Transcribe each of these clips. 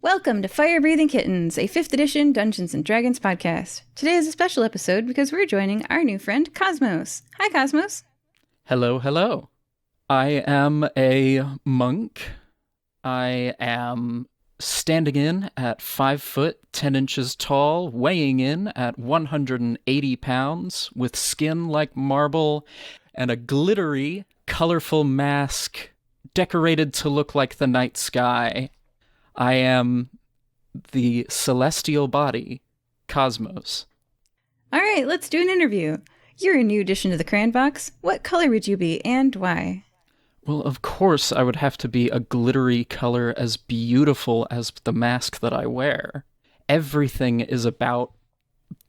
Welcome to Fire Breathing Kittens, a 5th edition Dungeons & Dragons podcast. Today is a special episode because we're joining our new friend, Kosmos. Hi, Kosmos. Hello, hello. I am a monk. I am standing in at 5 foot 10 inches tall, weighing in at 180 pounds, with skin like marble and a glittery, colorful mask decorated to look like the night sky. I am the celestial body, Kosmos. All right, let's do an interview. You're a new addition to the Crayon box. What color would you be and why? Well, of course, I would have to be a glittery color as beautiful as the mask that I wear. Everything is about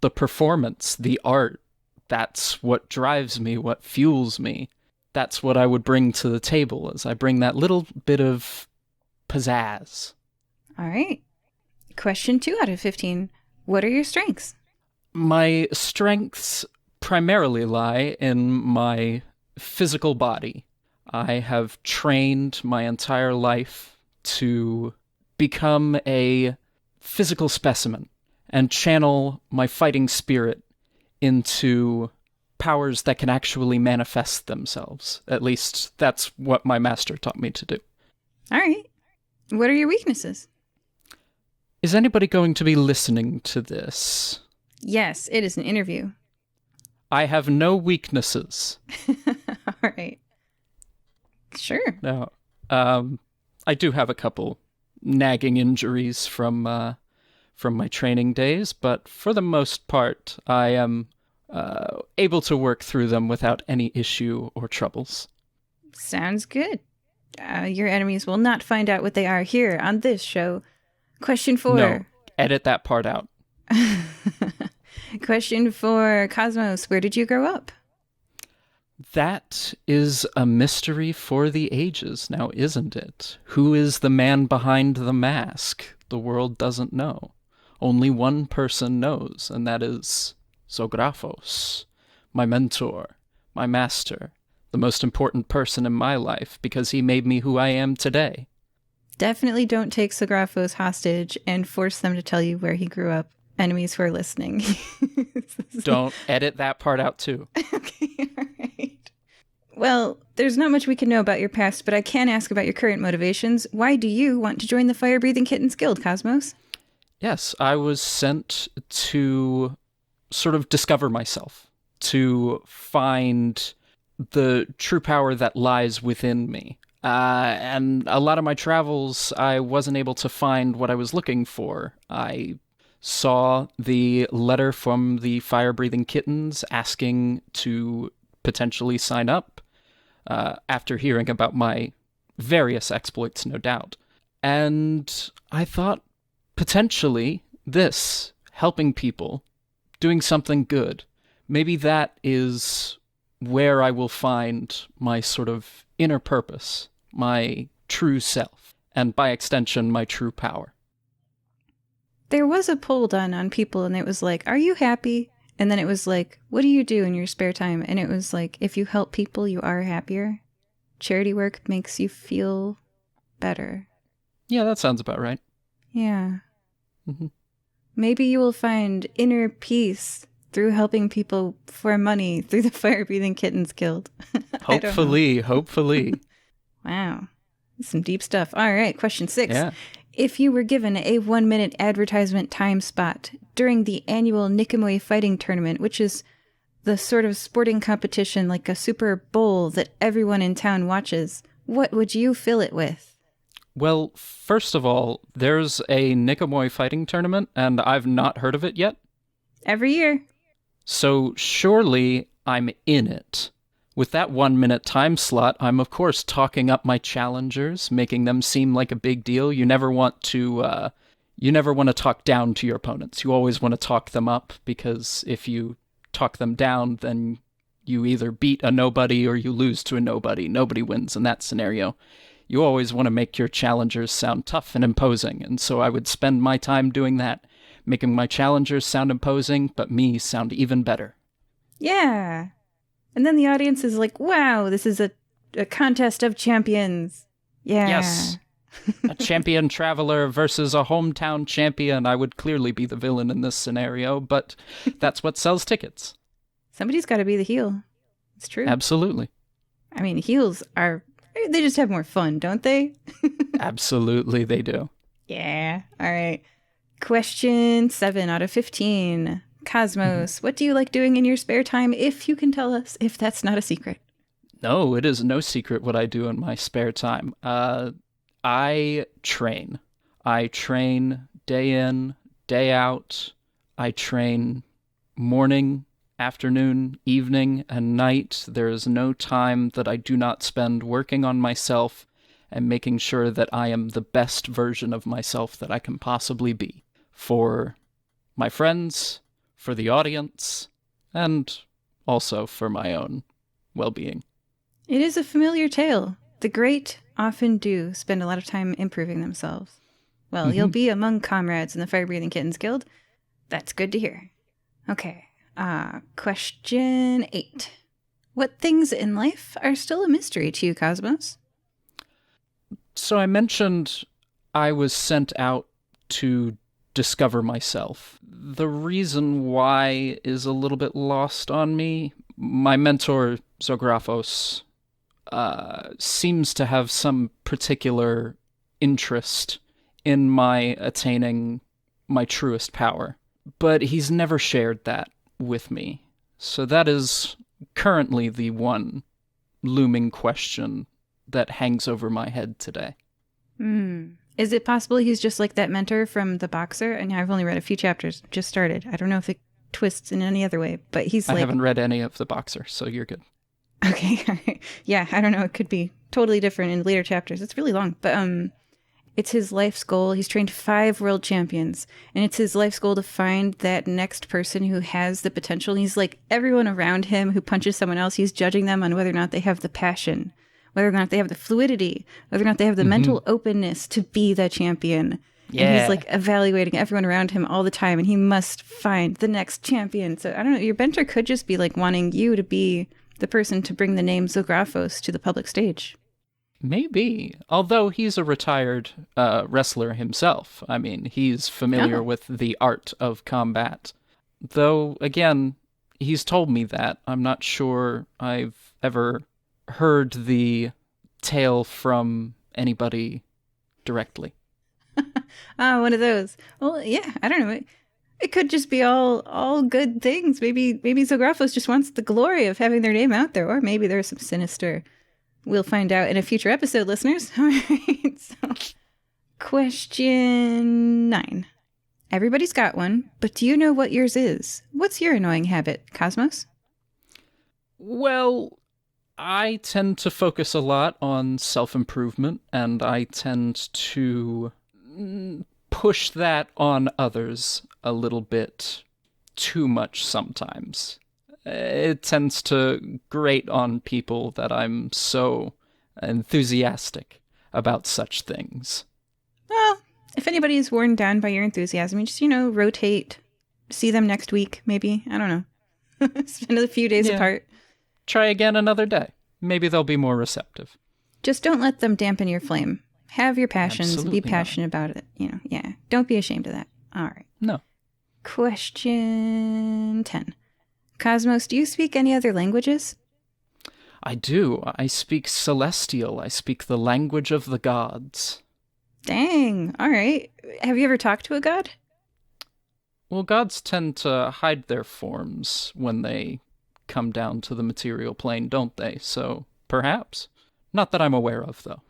the performance, the art. That's what drives me, what fuels me. That's what I would bring to the table, as I bring that little bit of pizzazz. All right. Question 2 out of 15. What are your strengths? My strengths primarily lie in my physical body. I have trained my entire life to become a physical specimen and channel my fighting spirit into powers that can actually manifest themselves. At least that's what my master taught me to do. All right. What are your weaknesses? Is anybody going to be listening to this? Yes, it is an interview. I have no weaknesses. All right. Sure. Now, I do have a couple nagging injuries from my training days, but for the most part, I am able to work through them without any issue or troubles. Sounds good. Your enemies will not find out what they are here on this show. Question 4. No, edit that part out. Question 4. Kosmos, where did you grow up? That is a mystery for the ages now, isn't it? Who is the man behind the mask? The world doesn't know. Only one person knows, and that is Zographos, my mentor, my master, the most important person in my life, because he made me who I am today. Definitely don't take Zographos hostage and force them to tell you where he grew up. Enemies who are listening. Don't edit that part out too. Okay, all right. Well, there's not much we can know about your past, but I can ask about your current motivations. Why do you want to join the Fire Breathing Kittens Guild, Kosmos? Yes, I was sent to sort of discover myself, to find the true power that lies within me. And a lot of my travels, I wasn't able to find what I was looking for. I saw the letter from the fire-breathing kittens asking to potentially sign up, after hearing about my various exploits, no doubt. And I thought, potentially, this, helping people, doing something good, maybe that is where I will find my sort of inner purpose, my true self, and by extension, my true power. There was a poll done on people, and it was like, are you happy? And then it was like, what do you do in your spare time? And it was like, if you help people, you are happier. Charity work makes you feel better. Yeah, that sounds about right. Yeah. Mm-hmm. Maybe you will find inner peace through helping people for money through the Fire Breathing Kittens Guild. Hopefully. Wow. Some deep stuff. All right, question 6. Yeah. If you were given a 1-minute advertisement time spot during the annual Nicomoy fighting tournament, which is the sort of sporting competition like a Super Bowl that everyone in town watches, what would you fill it with? Well, first of all, there's a Nicomoy fighting tournament, and I've not heard of it yet. Every year. So surely I'm in it. With that 1-minute time slot, I'm of course talking up my challengers, making them seem like a big deal. You never want to talk down to your opponents. You always want to talk them up, because if you talk them down, then you either beat a nobody or you lose to a nobody. Nobody wins in that scenario. You always want to make your challengers sound tough and imposing, and so I would spend my time doing that, making my challengers sound imposing, but me sound even better. Yeah. And then the audience is like, wow, this is a contest of champions. Yeah. Yes. A champion traveler versus a hometown champion. I would clearly be the villain in this scenario, but that's what sells tickets. Somebody's got to be the heel. It's true. Absolutely. I mean, heels are, they just have more fun, don't they? Absolutely, they do. Yeah. All right. Question 7 out of 15. Cosmos, what do you like doing in your spare time, if you can tell us, if that's not a secret? No, it is no secret what I do in my spare time. I train. I train day in, day out. I train morning, afternoon, evening, and night. There is no time that I do not spend working on myself and making sure that I am the best version of myself that I can possibly be. For my friends, for the audience, and also for my own well-being. It is a familiar tale. The great often do spend a lot of time improving themselves. Well, you'll be among comrades in the Fire-Breathing Kittens Guild. That's good to hear. Okay, question 8. What things in life are still a mystery to you, Cosmos? So I mentioned I was sent out to discover myself. The reason why is a little bit lost on me. My mentor, Zographos, seems to have some particular interest in my attaining my truest power, but he's never shared that with me. So that is currently the one looming question that hangs over my head today. Is it possible he's just like that mentor from The Boxer? And I've only read a few chapters, just started. I don't know if it twists in any other way, but he's like... I haven't read any of The Boxer, so you're good. Okay. Yeah, I don't know. It could be totally different in later chapters. It's really long, but it's his life's goal. He's trained 5 world champions, and it's his life's goal to find that next person who has the potential. And he's like, everyone around him who punches someone else, he's judging them on whether or not they have the passion, whether or not they have the fluidity, whether or not they have the mental openness to be that champion. Yeah. And he's like evaluating everyone around him all the time, and he must find the next champion. So I don't know, your mentor could just be like wanting you to be the person to bring the name Zographos to the public stage. Maybe. Although he's a retired wrestler himself. I mean, he's familiar with the art of combat. Though, again, he's told me that. I'm not sure I've ever heard the tale from anybody directly. One of those. Well, yeah, I don't know. It could just be all good things. Maybe Zographos just wants the glory of having their name out there, or maybe there's some sinister. We'll find out in a future episode, listeners. All right. So, question 9. Everybody's got one, but do you know what yours is? What's your annoying habit, Cosmos? Well, I tend to focus a lot on self-improvement, and I tend to push that on others a little bit too much sometimes. It tends to grate on people that I'm so enthusiastic about such things. Well, if anybody's worn down by your enthusiasm, you just, rotate, see them next week, maybe. I don't know. Spend a few days apart. Try again another day. Maybe they'll be more receptive. Just don't let them dampen your flame. Have your passions. Absolutely be passionate about it. Yeah. Don't be ashamed of that. All right. No. Question 10. Cosmos, do you speak any other languages? I do. I speak Celestial. I speak the language of the gods. Dang. All right. Have you ever talked to a god? Well, gods tend to hide their forms when they come down to the material plane, don't they? So, perhaps. Not that I'm aware of, though.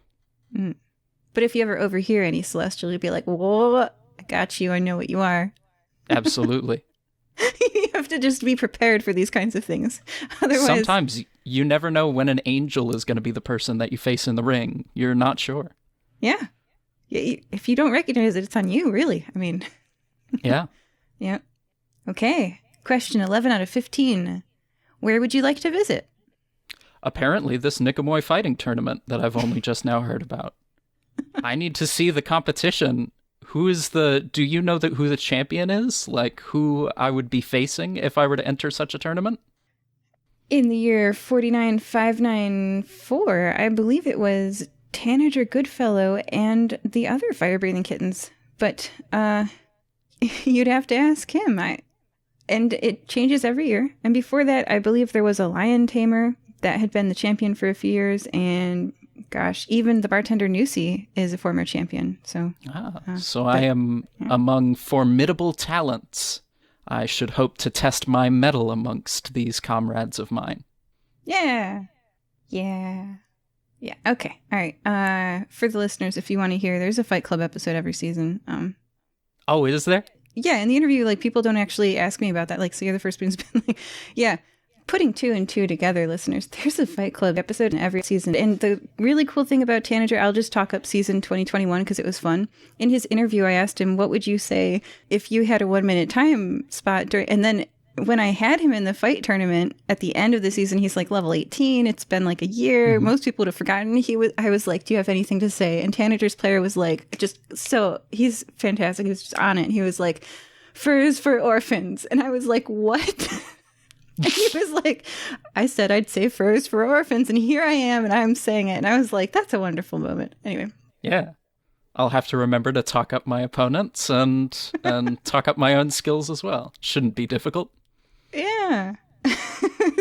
But if you ever overhear any celestial, you'll be like, whoa, I got you. I know what you are. Absolutely. You have to just be prepared for these kinds of things. Otherwise, sometimes you never know when an angel is going to be the person that you face in the ring. You're not sure. Yeah. If you don't recognize it, it's on you, really. I mean. Yeah. Yeah. Okay. Question 11 out of 15. Where would you like to visit? Apparently this Nicomoy fighting tournament that I've only just now heard about. I need to see the competition. Do you know who the champion is? Like, who I would be facing if I were to enter such a tournament? In the year 49594, I believe it was Tanager Goodfellow and the other fire-breathing kittens. But you'd have to ask him. And it changes every year. And before that, I believe there was a lion tamer that had been the champion for a few years. And gosh, even the bartender Nusi is a former champion. So, I am among formidable talents. I should hope to test my mettle amongst these comrades of mine. Yeah. Okay. All right. For the listeners, if you want to hear, there's a Fight Club episode every season. Oh, is there? Yeah, in the interview, like, people don't actually ask me about that. Like, so you're the first person who's been like, yeah, putting 2 and 2 together, listeners, there's a Fight Club episode in every season. And the really cool thing about Tanager, I'll just talk up season 2021 because it was fun. In his interview, I asked him, what would you say if you had a 1-minute time spot and then when I had him in the fight tournament at the end of the season, he's like level 18. It's been like a year. Mm-hmm. Most people would have forgotten. I was like, do you have anything to say? And Tanager's player was like, he's fantastic. He was just on it. He was like, furs for orphans. And I was like, what? And he was like, I said I'd say furs for orphans. And here I am and I'm saying it. And I was like, that's a wonderful moment. Anyway. Yeah. I'll have to remember to talk up my opponents and talk up my own skills as well. Shouldn't be difficult. Yeah.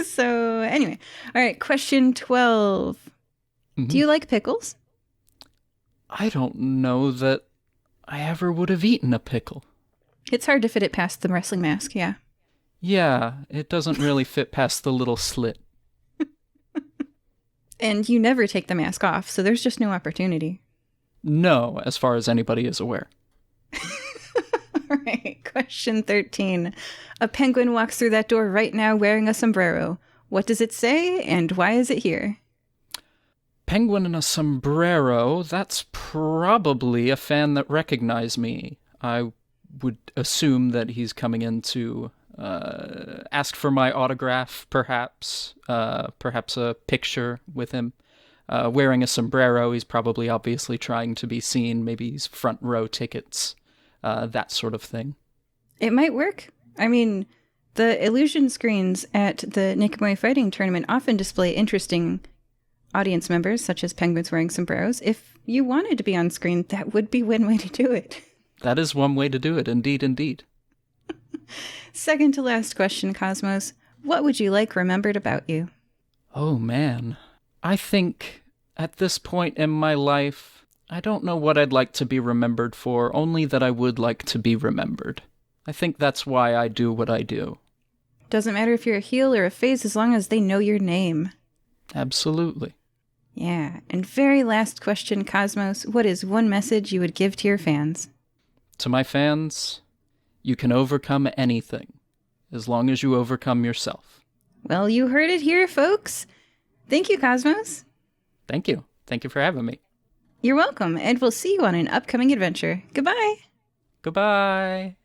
So anyway, all right. Question 12. Mm-hmm. Do you like pickles? I don't know that I ever would have eaten a pickle. It's hard to fit it past the wrestling mask. Yeah. Yeah, it doesn't really fit past the little slit. And you never take the mask off, so there's just no opportunity. No, as far as anybody is aware. All right, question 13. A penguin walks through that door right now wearing a sombrero. What does it say, and why is it here? Penguin in a sombrero, that's probably a fan that recognized me. I would assume that he's coming in to ask for my autograph, perhaps a picture with him. Wearing a sombrero, he's probably obviously trying to be seen. Maybe he's front row tickets. That sort of thing. It might work. I mean, the illusion screens at the Nikamoi Fighting Tournament often display interesting audience members, such as penguins wearing sombreros. If you wanted to be on screen, that would be one way to do it. That is one way to do it, indeed. Second to last question, Cosmos. What would you like remembered about you? Oh, man. I think at this point in my life, I don't know what I'd like to be remembered for, only that I would like to be remembered. I think that's why I do what I do. Doesn't matter if you're a heel or a face as long as they know your name. Absolutely. Yeah. And very last question, Cosmos. What is one message you would give to your fans? To my fans, you can overcome anything, as long as you overcome yourself. Well, you heard it here, folks. Thank you, Cosmos. Thank you. Thank you for having me. You're welcome, and we'll see you on an upcoming adventure. Goodbye. Goodbye.